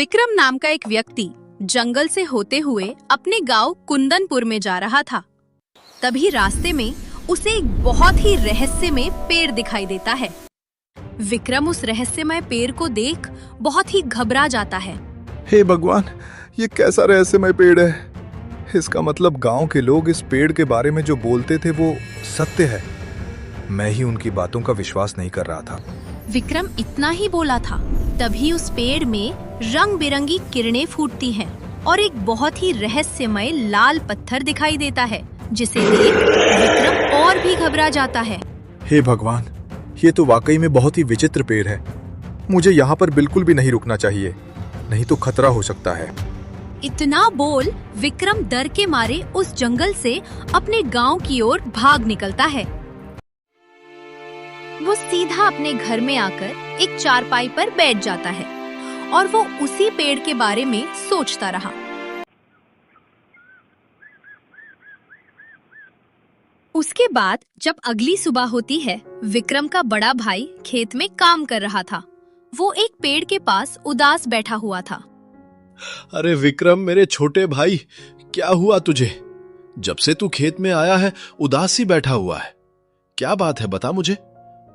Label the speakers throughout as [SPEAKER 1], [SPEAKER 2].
[SPEAKER 1] विक्रम नाम का एक व्यक्ति जंगल से होते हुए अपने गांव कुंदनपुर में जा रहा था। तभी रास्ते में उसे एक बहुत ही रहस्यमय पेड़ दिखाई देता है। विक्रम उस रहस्यमय पेड़ को देख बहुत ही घबरा जाता है।
[SPEAKER 2] हे भगवान, ये कैसा रहस्यमय पेड़ है? इसका मतलब गांव के लोग इस पेड़ के बारे में जो बोलते थे वो सत्य है। मैं ही उनकी बातों का विश्वास नहीं कर रहा था।
[SPEAKER 1] विक्रम इतना ही बोला था, तभी उस पेड़ में रंग बिरंगी किरणें फूटती हैं और एक बहुत ही रहस्यमय लाल पत्थर दिखाई देता है, जिसे देख विक्रम और भी घबरा जाता है।
[SPEAKER 2] हे भगवान, ये तो वाकई में बहुत ही विचित्र पेड़ है। मुझे यहाँ पर बिल्कुल भी नहीं रुकना चाहिए, नहीं तो खतरा हो सकता है।
[SPEAKER 1] इतना बोल विक्रम डर के मारे उस जंगल से अपने गांव की ओर भाग निकलता है। वो सीधा अपने घर में आकर एक चारपाई पर बैठ जाता है और वो उसी पेड़ के बारे में सोचता रहा। उसके बाद जब अगली सुबह होती है, विक्रम का बड़ा भाई खेत में काम कर रहा था। वो एक पेड़ के पास उदास बैठा हुआ था।
[SPEAKER 3] अरे विक्रम, मेरे छोटे भाई, क्या हुआ तुझे? जब से तू खेत में आया है उदास ही बैठा हुआ है। क्या बात है, बता मुझे,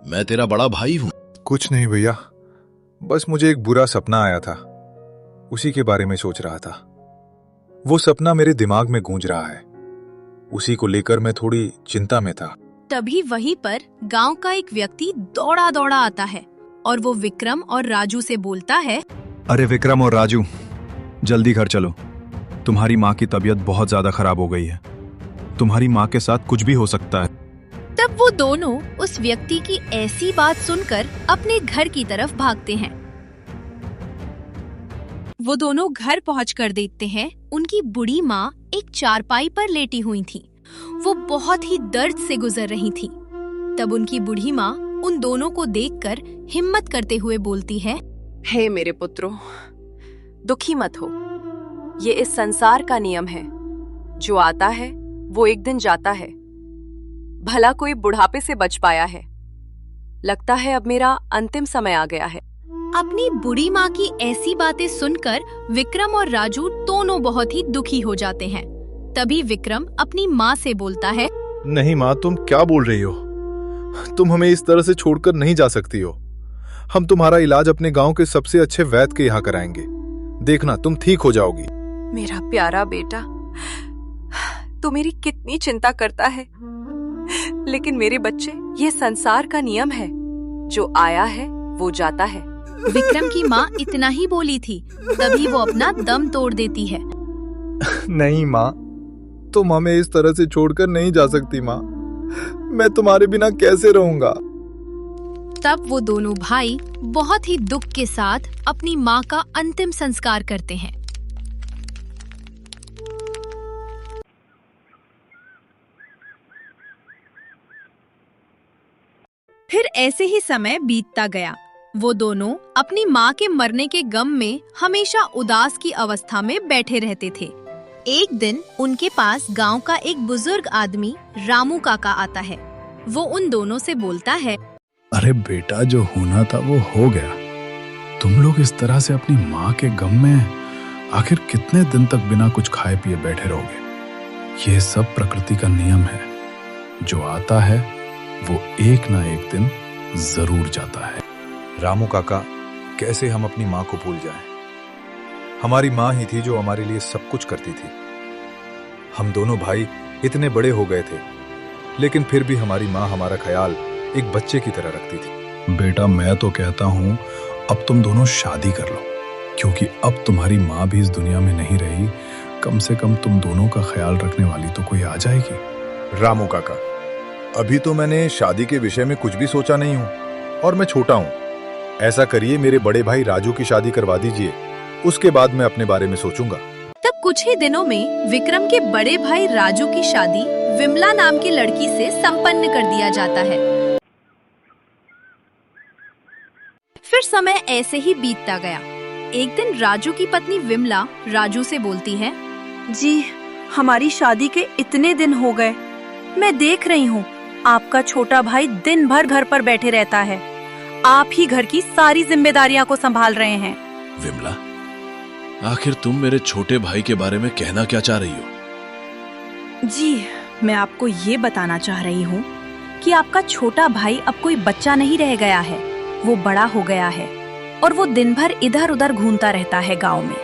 [SPEAKER 3] मैं तेरा बड़ा भाई हूँ।
[SPEAKER 2] कुछ नहीं भैया, बस मुझे एक बुरा सपना आया था, उसी के बारे में सोच रहा था। वो सपना मेरे दिमाग में गूंज रहा है, उसी को लेकर मैं थोड़ी चिंता में था।
[SPEAKER 1] तभी वहीं पर गांव का एक व्यक्ति दौड़ा दौड़ा आता है और वो विक्रम और राजू से बोलता है,
[SPEAKER 4] अरे विक्रम और राजू, जल्दी घर चलो। तुम्हारी माँ की तबीयत बहुत ज्यादा खराब हो गई है। तुम्हारी माँ के साथ कुछ भी हो सकता है।
[SPEAKER 1] तब वो दोनों उस व्यक्ति की ऐसी बात सुनकर अपने घर की तरफ भागते हैं। वो दोनों घर पहुंचकर देखते हैं उनकी बूढ़ी माँ एक चारपाई पर लेटी हुई थी। वो बहुत ही दर्द से गुजर रही थी। तब उनकी बूढ़ी माँ उन दोनों को देखकर हिम्मत करते हुए बोलती है,
[SPEAKER 5] हे मेरे पुत्रों, दुखी मत हो। ये इस संसार का नियम है, जो आता है वो एक दिन जाता है। भला कोई बुढ़ापे से बच पाया है। लगता है अब मेरा अंतिम समय आ गया है।
[SPEAKER 1] अपनी बूढ़ी माँ की ऐसी बातें सुनकर विक्रम और राजू दोनों बहुत ही दुखी हो जाते हैं। तभी विक्रम अपनी माँ से बोलता है,
[SPEAKER 2] नहीं माँ, तुम क्या बोल रही हो? तुम हमें इस तरह से छोड़कर नहीं जा सकती हो। हम तुम्हारा इलाज अपने गांव के सबसे अच्छे वैद्य के यहाँ कराएंगे। देखना, तुम ठीक हो जाओगी।
[SPEAKER 5] मेरा प्यारा बेटा, तू मेरी कितनी चिंता करता है, लेकिन मेरे बच्चे, ये संसार का नियम है, जो आया है वो जाता है।
[SPEAKER 1] विक्रम की माँ इतना ही बोली थी, तभी वो अपना दम तोड़ देती है।
[SPEAKER 2] नहीं माँ, तुम हमें इस तरह से छोड़कर नहीं जा सकती माँ। मैं तुम्हारे बिना कैसे रहूंगा?
[SPEAKER 1] तब वो दोनों भाई बहुत ही दुख के साथ अपनी माँ का अंतिम संस्कार करते हैं। फिर ऐसे ही समय बीतता गया। वो दोनों अपनी माँ के मरने के गम में हमेशा उदास की अवस्था में बैठे रहते थे। एक दिन उनके पास गांव का एक बुजुर्ग आदमी रामू काका आता है। वो उन दोनों से बोलता है,
[SPEAKER 4] अरे बेटा, जो होना था वो हो गया। तुम लोग इस तरह से अपनी माँ के गम में आखिर कितने दिन तक बिना कुछ खाए पिए बैठे रहोगे? ये सब प्रकृति का नियम है। जो आता है वो एक ना एक दिन जरूर जाता है।
[SPEAKER 2] रामू काका, कैसे हम अपनी माँ को भूल जाएं? हमारी माँ ही थी जो हमारे लिए सब कुछ करती थी। हम दोनों भाई इतने बड़े हो गए थे, लेकिन फिर भी हमारी माँ हमारा ख्याल एक बच्चे की तरह रखती थी।
[SPEAKER 4] बेटा, मैं तो कहता हूँ अब तुम दोनों शादी कर लो, क्योंकि अब तुम्हारी माँ भी इस दुनिया में नहीं रही। कम से कम तुम दोनों का ख्याल रखने वाली तो कोई आ जाएगी।
[SPEAKER 2] रामू काका, अभी तो मैंने शादी के विषय में कुछ भी सोचा नहीं हूँ, और मैं छोटा हूँ। ऐसा करिए, मेरे बड़े भाई राजू की शादी करवा दीजिए, उसके बाद मैं अपने बारे में सोचूंगा।
[SPEAKER 1] तब कुछ ही दिनों में विक्रम के बड़े भाई राजू की शादी विमला नाम की लड़की से संपन्न कर दिया जाता है। फिर समय ऐसे ही बीतता गया। एक दिन राजू की पत्नी विमला राजू से बोलती है,
[SPEAKER 5] जी, हमारी शादी के इतने दिन हो गए। मैं देख रही हूँ आपका छोटा भाई दिन भर घर पर बैठे रहता है। आप ही घर की सारी जिम्मेदारियां को संभाल रहे हैं।
[SPEAKER 3] विमला, आखिर तुम मेरे छोटे भाई के बारे में कहना क्या चाह रही हो?
[SPEAKER 5] जी, मैं आपको ये बताना चाह रही हूँ कि आपका छोटा भाई अब कोई बच्चा नहीं रह गया है। वो बड़ा हो गया है और वो दिन भर इधर उधर घूमता रहता है गांव में।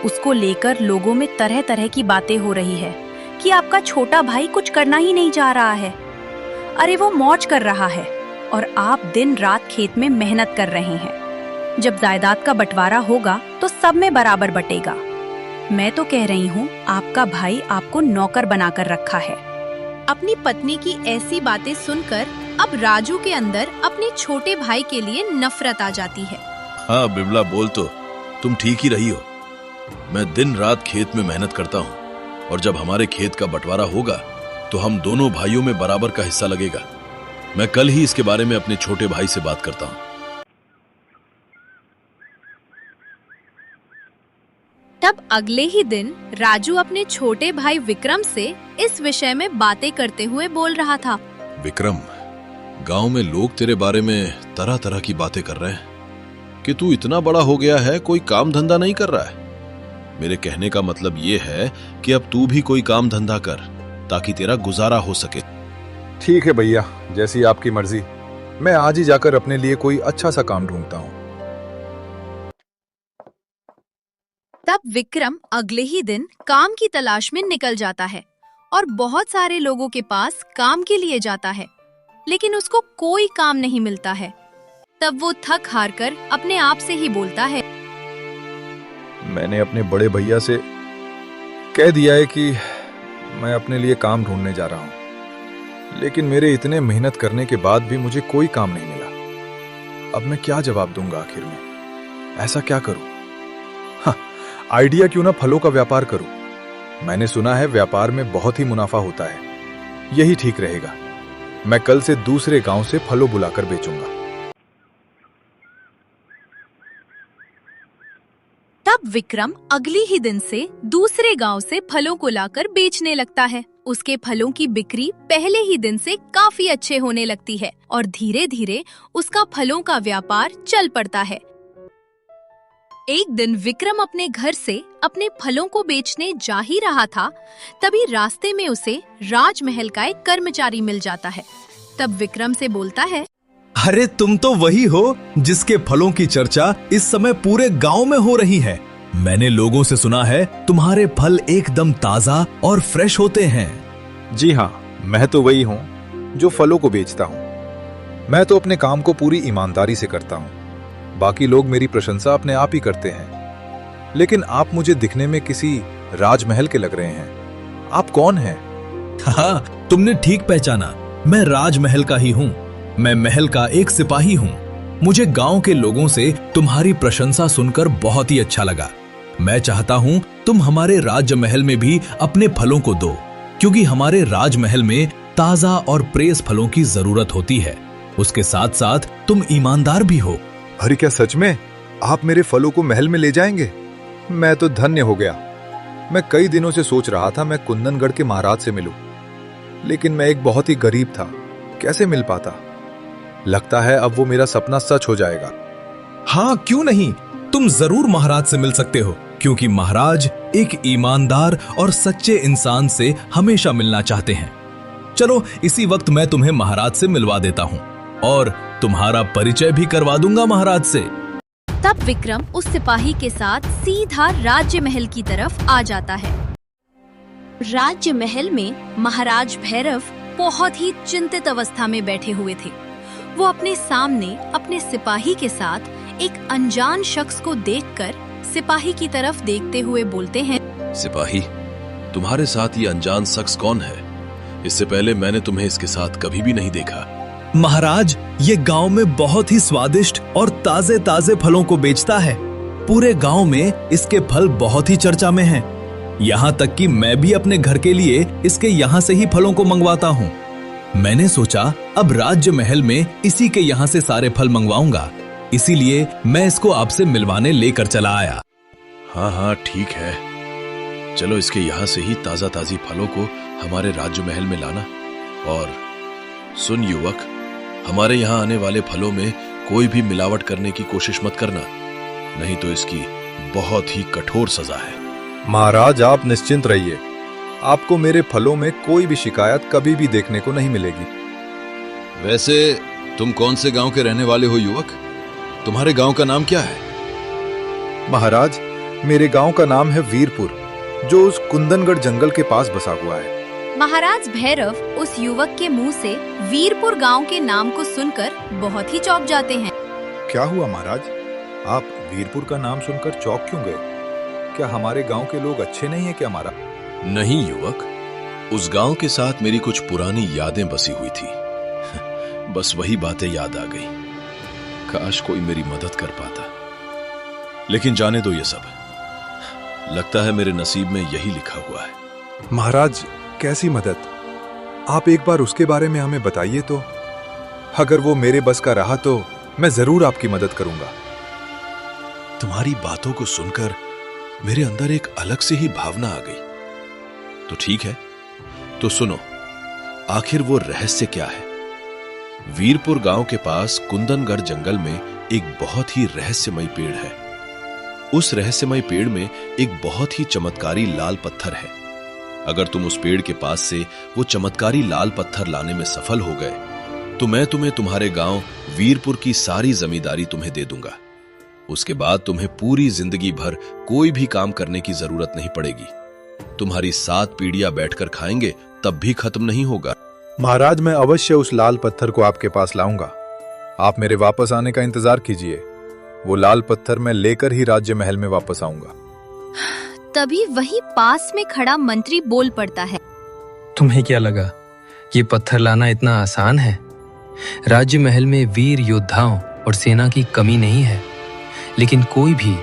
[SPEAKER 5] उसको लेकर लोगों में तरह तरह की बातें हो रही है कि आपका छोटा भाई कुछ करना ही नहीं चाह रहा है। अरे वो मौज कर रहा है और आप दिन रात खेत में मेहनत कर रहे हैं। जब जायदाद का बंटवारा होगा तो सब में बराबर बटेगा। मैं तो कह रही हूँ आपका भाई आपको नौकर बनाकर रखा है।
[SPEAKER 1] अपनी पत्नी की ऐसी बातें सुनकर अब राजू के अंदर अपने छोटे भाई के लिए नफरत आ जाती है।
[SPEAKER 3] हाँ बिमला, बोल तो तुम ठीक ही रही हो। मैं दिन रात खेत में मेहनत करता हूँ और जब हमारे खेत का बंटवारा होगा तो हम दोनों भाइयों में बराबर का हिस्सा लगेगा। मैं कल ही इसके बारे में अपने छोटे भाई से बात करता हूँ।
[SPEAKER 1] तब अगले ही दिन राजू अपने छोटे भाई विक्रम से इस विषय में बातें करते हुए बोल रहा था।
[SPEAKER 3] विक्रम, गांव में लोग तेरे बारे में तरह तरह की बातें कर रहे हैं कि तू इतना बड़ा हो गया है, कोई काम धंधा नहीं कर रहा है। मेरे कहने का मतलब ये है कि अब तू भी कोई काम धंधा कर ताकि तेरा गुजारा हो सके।
[SPEAKER 2] ठीक है भैया, जैसी आपकी मर्जी। मैं आज ही जाकर अपने लिए कोई अच्छा सा काम ढूंढता हूँ।
[SPEAKER 1] तब विक्रम अगले ही दिन काम की तलाश में निकल जाता है और बहुत सारे लोगों के पास काम के लिए जाता है, लेकिन उसको कोई काम नहीं मिलता है। तब वो थक हार कर अपने आप से ही बोलता है,
[SPEAKER 2] मैंने अपने बड़े भैया से कह दिया है कि मैं अपने लिए काम ढूंढने जा रहा हूँ, लेकिन मेरे इतने मेहनत करने के बाद भी मुझे कोई काम नहीं मिला। अब मैं क्या जवाब दूंगा आखिर में? ऐसा क्या करूं? हाँ, आइडिया क्यों ना फलों का व्यापार करूं। मैंने सुना है व्यापार में बहुत ही मुनाफा होता है, यही ठीक रहेगा। मैं कल से दूसरे गांव से फलों बुलाकर बेचूंगा।
[SPEAKER 1] तब विक्रम अगले ही दिन से दूसरे गांव से फलों को लाकर बेचने लगता है। उसके फलों की बिक्री पहले ही दिन से काफी अच्छे होने लगती है और धीरे धीरे उसका फलों का व्यापार चल पड़ता है। एक दिन विक्रम अपने घर से अपने फलों को बेचने जा ही रहा था, तभी रास्ते में उसे राजमहल का एक कर्मचारी मिल जाता है। तब विक्रम से बोलता है,
[SPEAKER 6] अरे तुम तो वही हो जिसके फलों की चर्चा इस समय पूरे गांव में हो रही है। मैंने लोगों से सुना है तुम्हारे फल एकदम ताजा और फ्रेश होते हैं।
[SPEAKER 2] जी हाँ, मैं तो वही हूँ जो फलों को बेचता हूँ। मैं तो अपने काम को पूरी ईमानदारी से करता हूँ। बाकी लोग मेरी प्रशंसा अपने आप ही करते हैं, लेकिन आप मुझे दिखने में किसी राजमहल के लग रहे हैं। आप कौन हैं?
[SPEAKER 6] हाँ, तुमने ठीक पहचाना। मैं राजमहल का ही हूँ। मैं महल का एक सिपाही हूँ। मुझे गांव के लोगों से तुम्हारी प्रशंसा सुनकर बहुत ही अच्छा लगा। मैं चाहता हूँ तुम हमारे राजमहल में भी अपने फलों को दो, क्योंकि हमारे राजमहल में ताजा और प्रेस फलों की जरूरत होती है। उसके साथ साथ तुम ईमानदार भी हो।
[SPEAKER 2] अरे क्या सच में आप मेरे फलों को महल में ले जाएंगे? मैं तो धन्य हो गया। मैं कई दिनों से सोच रहा था मैं कुंदनगढ़ के महाराज से मिलूं, लेकिन मैं एक बहुत ही गरीब था, कैसे मिल पाता। लगता है अब वो मेरा सपना सच हो जाएगा।
[SPEAKER 6] हाँ, क्यों नहीं, तुम जरूर महाराज से मिल सकते हो, क्योंकि महाराज एक ईमानदार और सच्चे इंसान से हमेशा मिलना चाहते हैं। चलो, इसी वक्त मैं तुम्हें महाराज से मिलवा देता हूँ और तुम्हारा परिचय भी करवा दूंगा महाराज से।
[SPEAKER 1] तब विक्रम उस सिपाही के साथ सीधा राज्य महल की तरफ आ जाता है। राज्य महल में महाराज भैरव बहुत ही चिंतित अवस्था में बैठे हुए थे। वो अपने सामने अपने सिपाही के साथ एक अनजान शख्स को देखकर सिपाही की तरफ देखते हुए बोलते हैं,
[SPEAKER 3] सिपाही, तुम्हारे साथ ये अनजान शख्स कौन है? इससे पहले मैंने तुम्हें इसके साथ कभी भी नहीं देखा।
[SPEAKER 6] महाराज, ये गांव में बहुत ही स्वादिष्ट और ताजे ताजे फलों को बेचता है। पूरे गांव में इसके फल बहुत ही चर्चा में हैं। यहाँ तक कि मैं भी अपने घर के लिए इसके यहाँ से ही फलों को मंगवाता हूँ। मैंने सोचा अब राज्य महल में इसी के यहाँ से सारे फल मंगवाऊंगा, इसीलिए मैं इसको आपसे मिलवाने लेकर चला आया।
[SPEAKER 3] हाँ हाँ, ठीक है। चलो, इसके यहाँ से ही ताजा ताजी फलों को हमारे राज्य महल में लाना। और सुन युवक, हमारे यहाँ आने वाले फलों में कोई भी मिलावट करने की कोशिश मत करना, नहीं तो इसकी बहुत ही कठोर सजा है।
[SPEAKER 2] महाराज, आप निश्चिंत रहिए, आपको मेरे फलों में कोई भी शिकायत कभी भी देखने को नहीं मिलेगी।
[SPEAKER 3] वैसे तुम कौन से गांव के रहने वाले हो युवक? तुम्हारे गांव का नाम क्या है?
[SPEAKER 2] महाराज, मेरे गांव का नाम है वीरपुर, जो उस कुंदनगढ़ जंगल के पास बसा हुआ है।
[SPEAKER 1] महाराज भैरव उस युवक के मुंह से वीरपुर गांव के नाम को सुनकर बहुत ही चौंक जाते हैं।
[SPEAKER 2] क्या हुआ महाराज, आप वीरपुर का नाम सुनकर चौंक क्यों गए? क्या हमारे गांव के लोग अच्छे नहीं है क्या हमारा?
[SPEAKER 3] नहीं युवक, उस गांव के साथ मेरी कुछ पुरानी यादें बसी हुई थी। बस वही बातें याद आ गई। काश कोई मेरी मदद कर पाता, लेकिन जाने दो ये सब। लगता है मेरे नसीब में यही लिखा हुआ है।
[SPEAKER 2] महाराज, कैसी मदद? आप एक बार उसके बारे में हमें बताइए तो। अगर वो मेरे बस का रहा तो मैं जरूर आपकी मदद करूंगा।
[SPEAKER 3] तुम्हारी बातों को सुनकर मेरे अंदर एक अलग से ही भावना आ गई। तो ठीक है, तो सुनो, आखिर वो रहस्य क्या है? वीरपुर गांव के पास कुंदनगढ़ जंगल में एक बहुत ही रहस्यमयी पेड़ है। उस रहस्यमय पेड़ में एक बहुत ही चमत्कारी लाल पत्थर है। अगर तुम उस पेड़ के पास से वो चमत्कारी लाल पत्थर लाने में सफल हो गए तो मैं तुम्हें तुम्हारे गांव वीरपुर की सारी जमींदारी तुम्हें दे दूंगा। उसके बाद तुम्हें पूरी जिंदगी भर कोई भी काम करने की जरूरत नहीं पड़ेगी। तुम्हारी 7 पीढ़ियां बैठकर खाएंगे तब भी खत्म नहीं होगा।
[SPEAKER 2] महाराज, मैं अवश्य उस लाल पत्थर को आपके पास लाऊंगा। आप मेरे वापस आने का इंतजार कीजिए। वो लाल पत्थर मैं लेकर ही राज्य महल में वापस आऊंगा।
[SPEAKER 1] तभी वही पास में खड़ा मंत्री बोल पड़ता है।
[SPEAKER 7] तुम्हें क्या लगा ये पत्थर लाना इतना आसान है? राज्य महल में वीर योद्धाओं और सेना की कमी नहीं है, लेकिन कोई भी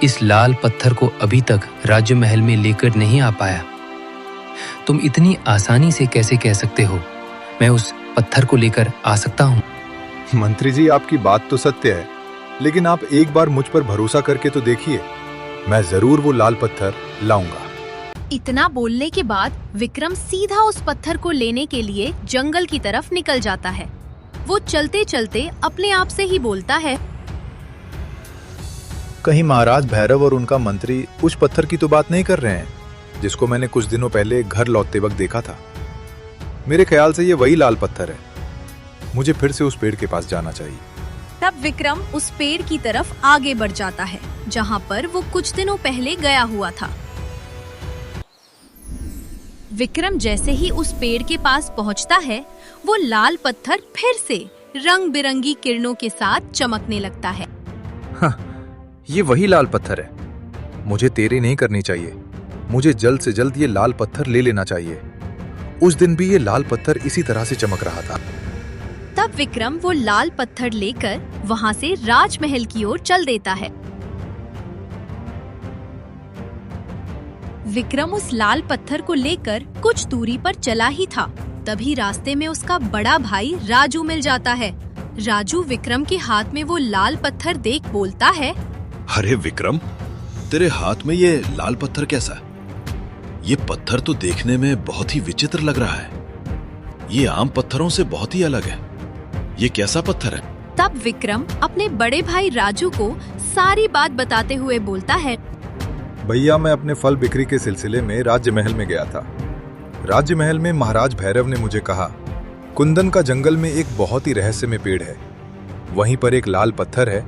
[SPEAKER 7] इस लाल पत्थर को अभी तक राज्य महल में लेकर नहीं आ पाया। तुम इतनी आसानी से कैसे कह सकते हो मैं उस पत्थर को लेकर आ सकता हूँ?
[SPEAKER 2] मंत्री जी, आपकी बात तो सत्य है, लेकिन आप एक बार मुझ पर भरोसा करके तो देखिए। मैं जरूर वो लाल पत्थर लाऊंगा।
[SPEAKER 1] इतना बोलने के बाद विक्रम सीधा उस पत्थर को लेने के लिए जंगल की तरफ निकल जाता है। वो चलते चलते अपने आप से ही बोलता है,
[SPEAKER 2] कहीं महाराज भैरव और उनका मंत्री उस पत्थर की तो बात नहीं कर रहे हैं जिसको मैंने कुछ दिनों पहले घर लौटते वक्त देखा था? मेरे ख्याल से ये वही लाल पत्थर है। मुझे फिर से उस पेड़ के पास जाना चाहिए।
[SPEAKER 1] तब विक्रम उस पेड़ की तरफ आगे बढ़ जाता है जहाँ पर वो कुछ दिनों पहले गया हुआ था। विक्रम जैसे ही उस पेड़ के पास पहुँचता है, वो लाल पत्थर फिर से रंग बिरंगी किरणों के साथ चमकने लगता है।
[SPEAKER 2] हाँ, ये वही लाल पत्थर है। मुझे देरी नहीं करनी चाहिए। मुझे जल्द से जल्द ये लाल पत्थर ले लेना चाहिए। उस दिन भी ये लाल पत्थर इसी तरह से चमक रहा था।
[SPEAKER 1] तब विक्रम वो लाल पत्थर लेकर वहाँ से राजमहल की ओर चल देता है। विक्रम उस लाल पत्थर को लेकर कुछ दूरी पर चला ही था, तभी रास्ते में उसका बड़ा भाई राजू मिल जाता है। राजू विक्रम के हाथ में वो लाल पत्थर देख बोलता है,
[SPEAKER 3] अरे विक्रम, तेरे हाथ में ये लाल पत्थर कैसा? ये पत्थर तो देखने में बहुत ही विचित्र लग रहा है। ये आम पत्थरों से बहुत ही अलग है। ये कैसा पत्थर है?
[SPEAKER 1] तब विक्रम अपने बड़े भाई राजू को सारी बात बताते हुए बोलता है,
[SPEAKER 2] भैया, मैं अपने फल बिक्री के सिलसिले में राज्य महल में गया था। राज्य महल में महाराज भैरव ने मुझे कहा, कुंदन का जंगल में एक बहुत ही रहस्यमय पेड़ है, वहीं पर एक लाल पत्थर है।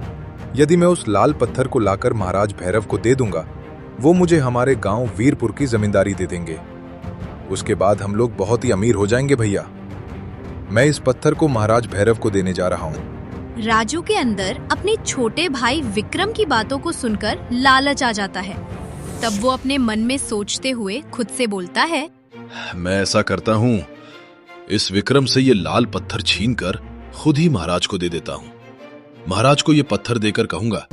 [SPEAKER 2] यदि मैं उस लाल पत्थर को लाकर महाराज भैरव को दे दूंगा, वो मुझे हमारे गांव वीरपुर की जमींदारी दे देंगे। उसके बाद हम लोग बहुत ही अमीर हो जाएंगे भैया। मैं इस पत्थर को महाराज भैरव को देने जा रहा हूँ।
[SPEAKER 1] राजू के अंदर अपने छोटे भाई विक्रम की बातों को सुनकर लालच आ जाता है। तब वो अपने मन में सोचते हुए खुद से बोलता है,
[SPEAKER 3] मैं ऐसा करता हूँ, इस विक्रम से ये लाल पत्थर छीनकर खुद ही महाराज को दे देता हूँ। महाराज को ये पत्थर देकर कहूंगा,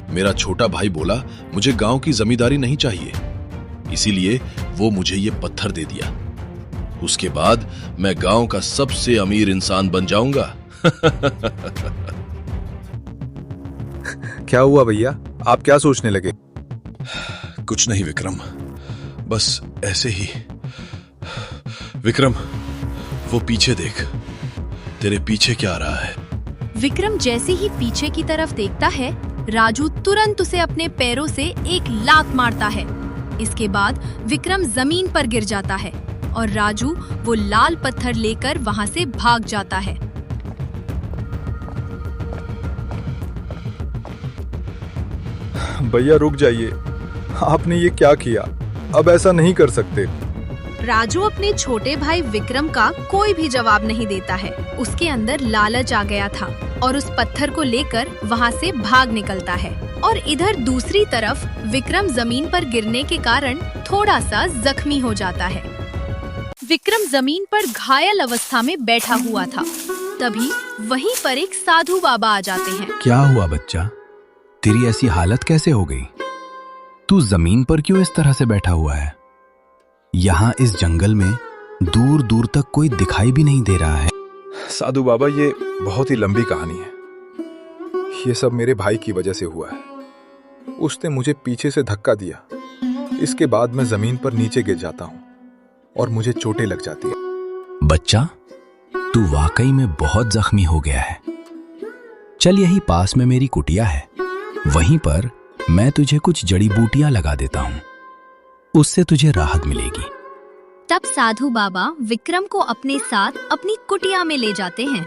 [SPEAKER 3] मेरा छोटा भाई बोला मुझे गांव की जमींदारी नहीं चाहिए, इसीलिए वो मुझे ये पत्थर दे दिया। उसके बाद मैं गांव का सबसे अमीर इंसान बन जाऊंगा।
[SPEAKER 2] क्या हुआ भैया, आप क्या सोचने लगे?
[SPEAKER 3] कुछ नहीं विक्रम, बस ऐसे ही। विक्रम, वो पीछे देख, तेरे पीछे क्या आ रहा है?
[SPEAKER 1] विक्रम जैसे ही पीछे की तरफ देखता है राजू तुरंत उसे अपने पैरों से एक लात मारता है। इसके बाद विक्रम जमीन पर गिर जाता है और राजू वो लाल पत्थर लेकर वहां से भाग जाता है।
[SPEAKER 2] भैया रुक जाइए, आपने ये क्या किया? अब ऐसा नहीं कर सकते।
[SPEAKER 1] राजू अपने छोटे भाई विक्रम का कोई भी जवाब नहीं देता है। उसके अंदर लालच आ गया था और उस पत्थर को लेकर वहां से भाग निकलता है। और इधर दूसरी तरफ विक्रम जमीन पर गिरने के कारण थोड़ा सा जख्मी हो जाता है। विक्रम जमीन पर घायल अवस्था में बैठा हुआ था। तभी वहीं पर एक साधु बाबा आ जाते हैं।
[SPEAKER 6] क्या हुआ बच्चा? तेरी ऐसी हालत कैसे हो गई? तू जमीन पर क्यों इस तरह से बैठा हुआ है? यहाँ इस जंगल में दूर दूर तक कोई दिखाई भी नहीं दे रहा है।
[SPEAKER 2] साधु बाबा, ये बहुत ही लंबी कहानी है। ये सब मेरे भाई की वजह से हुआ है। उसने मुझे पीछे से धक्का दिया। इसके बाद मैं जमीन पर नीचे गिर जाता हूँ और मुझे चोटें लग जाती है।
[SPEAKER 6] बच्चा, तू वाकई में बहुत जख्मी हो गया है। चल, यही पास में मेरी कुटिया है, वहीं पर मैं तुझे कुछ जड़ी बूटियां लगा देता हूँ, उससे तुझे राहत मिलेगी।
[SPEAKER 1] तब साधु बाबा विक्रम को अपने साथ अपनी कुटिया में ले जाते हैं।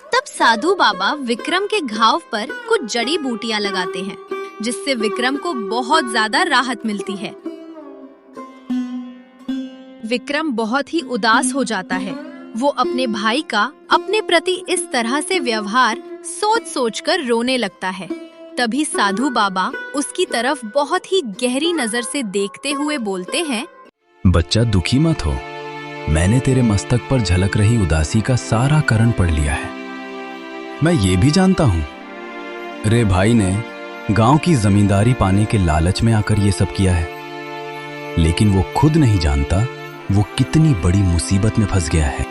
[SPEAKER 1] तब साधु बाबा विक्रम के घाव पर कुछ जड़ी बूटियां लगाते हैं, जिससे विक्रम को बहुत ज्यादा राहत मिलती है। विक्रम बहुत ही उदास हो जाता है। वो अपने भाई का अपने प्रति इस तरह से व्यवहार सोच सोच कर रोने लगता है। तभी साधु बाबा उसकी तरफ बहुत ही गहरी नजर से देखते हुए बोलते हैं,
[SPEAKER 6] बच्चा दुखी मत हो, मैंने तेरे मस्तक पर झलक रही उदासी का सारा कारण पढ़ लिया है। मैं ये भी जानता हूँ रे भाई ने गांव की जमींदारी पाने के लालच में आकर ये सब किया है, लेकिन वो खुद नहीं जानता वो कितनी बड़ी मुसीबत में फंस गया है।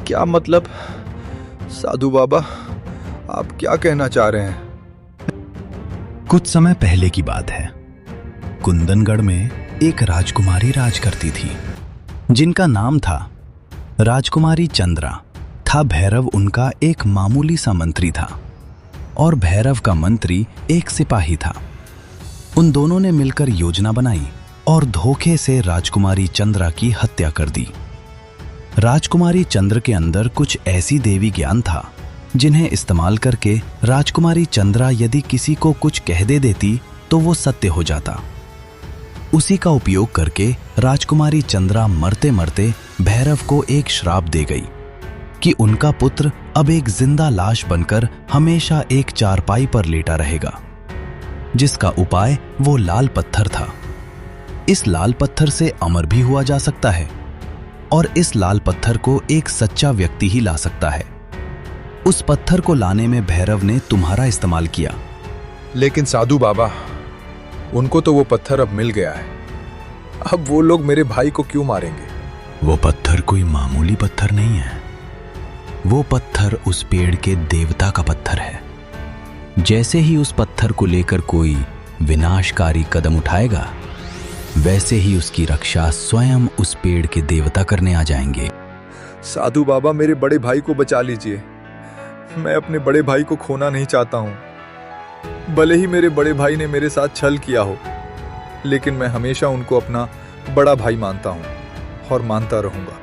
[SPEAKER 2] क्या मतलब? साधु बाबा, आप क्या कहना चाह रहे हैं?
[SPEAKER 6] कुछ समय पहले की बात है। कुंदनगढ़ में एक राजकुमारी राज करती थी, जिनका नाम था राजकुमारी चंद्रा। था भैरव उनका एक मामूली सा मंत्री था और भैरव का मंत्री एक सिपाही था। उन दोनों ने मिलकर योजना बनाई और धोखे से राजकुमारी चंद्रा की हत्या कर दी। राजकुमारी चंद्र के अंदर कुछ ऐसी देवी ज्ञान था जिन्हें इस्तेमाल करके राजकुमारी चंद्रा यदि किसी को कुछ कह देती तो वो सत्य हो जाता। उसी का उपयोग करके राजकुमारी चंद्रा मरते मरते भैरव को एक श्राप दे गई कि उनका पुत्र अब एक जिंदा लाश बनकर हमेशा एक चारपाई पर लेटा रहेगा, जिसका उपाय वो लाल पत्थर था। इस लाल पत्थर से अमर भी हुआ जा सकता है और इस लाल पत्थर को एक सच्चा व्यक्ति ही ला सकता है। उस पत्थर को लाने में भैरव ने तुम्हारा इस्तेमाल किया।
[SPEAKER 2] लेकिन साधु बाबा, उनको तो वो पत्थर अब मिल गया है। अब वो लोग मेरे भाई को क्यों मारेंगे?
[SPEAKER 6] वो पत्थर कोई मामूली पत्थर नहीं है। वो पत्थर उस पेड़ के देवता का पत्थर है। जैसे ही उस पत्थर को लेकर कोई विनाशकारी कदम उठाएगा, वैसे ही उसकी रक्षा स्वयं उस पेड़ के देवता करने आ जाएंगे।
[SPEAKER 2] साधु बाबा, मेरे बड़े भाई को बचा लीजिए। मैं अपने बड़े भाई को खोना नहीं चाहता हूं। भले ही मेरे बड़े भाई ने मेरे साथ छल किया हो, लेकिन मैं हमेशा उनको अपना बड़ा भाई मानता हूं और मानता रहूंगा।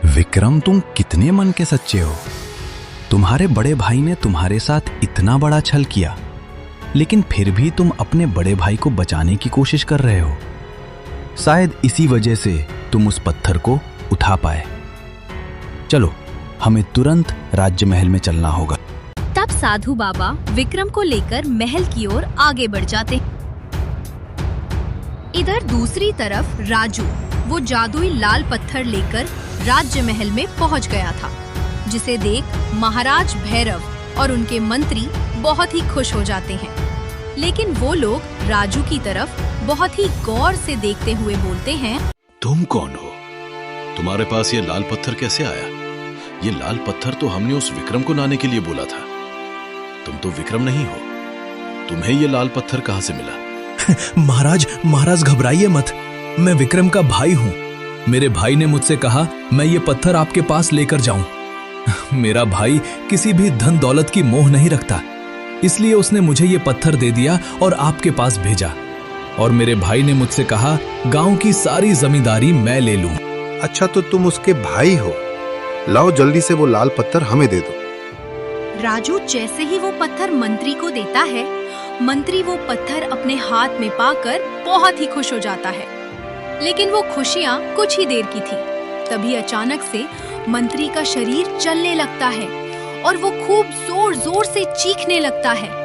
[SPEAKER 6] विक्रम, तुम कितने मन के सच्चे हो। तुम्हारे बड़े भाई ने तुम्हारे साथ इतना बड़ा छल किया, लेकिन फिर भी तुम अपने बड़े भाई को बचाने की कोशिश कर रहे हो। शायद इसी वजह से तुम उस पत्थर को उठा पाए। चलो, हमें तुरंत राज्य महल में चलना होगा।
[SPEAKER 1] तब साधु बाबा विक्रम को लेकर महल की ओर आगे बढ़ जाते। इधर दूसरी तरफ राजू वो जादुई लाल पत्थर लेकर राज्य महल में पहुंच गया था, जिसे देख महाराज भैरव और उनके मंत्री बहुत ही खुश हो जाते हैं। लेकिन वो लोग राजू की तरफ बहुत ही गौर से देखते हुए बोलते हैं,
[SPEAKER 3] तुम कौन हो? तुम्हारे पास ये लाल पत्थर कैसे आया? ये लाल पत्थर तो हमने उस विक्रम को लाने के लिए बोला था। तुम तो विक्रम नहीं हो। तुम्हें ये लाल पत्थर कहां से मिला?
[SPEAKER 6] महाराज घबराइए मत। मैं विक्रम का भाई हूं। मेरे भाई ने मुझसे कहा मैं ये पत्थर आपके पास लेकर जाऊं। मेरा भाई किसी भी धन दौलत की मोह नहीं रखता। इसलिए उसने मुझे ये पत्थर दे दिया और आपके पास भेजा। और मेरे भाई ने मुझसे कहा गांव की सारी जमींदारी मैं ले लूं।
[SPEAKER 2] अच्छा, तो तुम उसके भाई हो। लाओ जल्दी से वो लाल पत्थर हमें दे दो।
[SPEAKER 1] राजू जैसे ही वो पत्थर मंत्री को देता है, मंत्री वो पत्थर अपने हाथ में पाकर बहुत ही खुश हो जाता है। लेकिन वो खुशियां कुछ ही देर की थी। तभी अचानक से मंत्री का शरीर चलने लगता है और वो खूब जोर जोर से चीखने लगता है।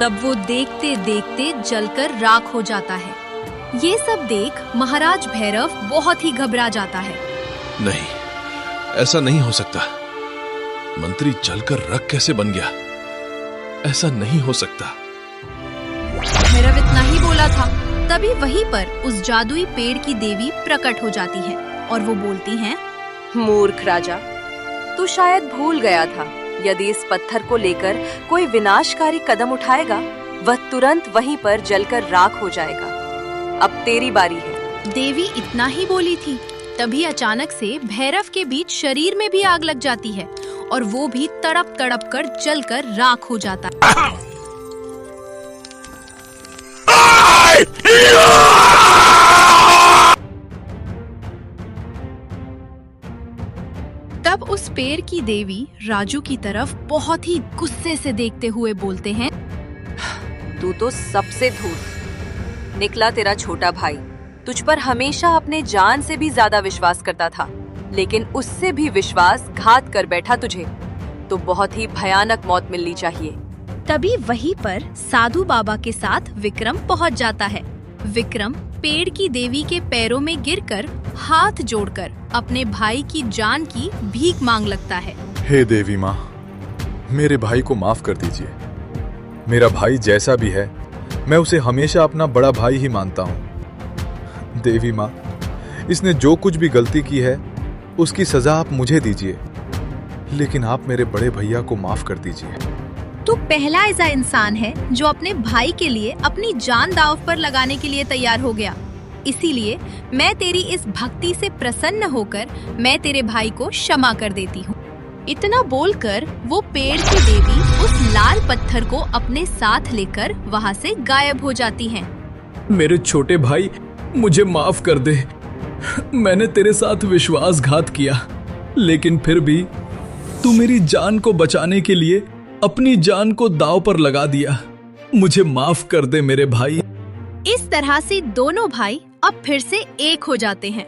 [SPEAKER 1] तब वो देखते देखते जलकर राख हो जाता है। ये सब देख महाराज भैरव बहुत ही घबरा जाता है।
[SPEAKER 3] नहीं, ऐसा नहीं हो सकता। मंत्री जलकर रख कैसे बन गया? ऐसा नहीं हो सकता।
[SPEAKER 1] भैरव इतना ही बोला था, तभी वहीं पर उस जादुई पेड़ की देवी प्रकट हो जाती है और वो बोलती हैं,
[SPEAKER 5] मूर्ख राजा, तू शायद भूल गया था, यदि इस पत्थर को लेकर कोई विनाशकारी कदम उठाएगा, वह तुरंत वहीं पर जलकर राख हो जाएगा। अब तेरी बारी है।
[SPEAKER 1] देवी इतना ही बोली थी, तभी अचानक से भैरव के बीच शरीर में भी आग लग जाती है और वो भी तड़प तड़प कर जलकर राख हो जाता है। तब उस पेड़ की देवी राजू की तरफ बहुत ही गुस्से से देखते हुए बोलते हैं,
[SPEAKER 5] तू तो सबसे धूर्त निकला। तेरा छोटा भाई तुझ पर हमेशा अपने जान से भी ज्यादा विश्वास करता था, लेकिन उससे भी विश्वासघात कर बैठा तुझे। तो बहुत ही भयानक मौत मिलनी चाहिए।
[SPEAKER 1] तभी वहीं पर साधु बाबा के साथ विक्रम पहुंच जाता है। विक्रम पेड़ की देवी के पैरों में गिरकर हाथ जोड़कर अपने भाई की जान की भीख मांग लगता है।
[SPEAKER 2] हे देवी माँ, मेरे भाई को माफ कर दीजिए। मेरा भाई जैसा भी है, मैं उसे हमेशा अपना बड़ा भाई ही मानता हूँ। देवी माँ, इसने जो कुछ भी गलती की है उसकी सजा आप मुझे दीजिए, लेकिन आप मेरे बड़े भैया को माफ कर दीजिए।
[SPEAKER 1] तू पहला ऐसा इंसान है जो अपने भाई के लिए अपनी जान दांव पर लगाने के लिए तैयार हो गया। इसीलिए मैं तेरी इस भक्ति से प्रसन्न होकर मैं तेरे भाई को क्षमा कर देती हूँ। इतना बोलकर वो पेड़ की देवी उस लाल पत्थर को अपने साथ लेकर वहाँ से गायब हो जाती हैं।
[SPEAKER 6] मेरे छोटे भाई, मुझे माफ कर दे। मैंने तेरे साथ विश्वासघात किया, लेकिन फिर भी तू मेरी जान को बचाने के लिए अपनी जान को दांव पर लगा दिया। मुझे माफ कर दे मेरे भाई।
[SPEAKER 1] इस तरह से दोनों भाई अब फिर से एक हो जाते हैं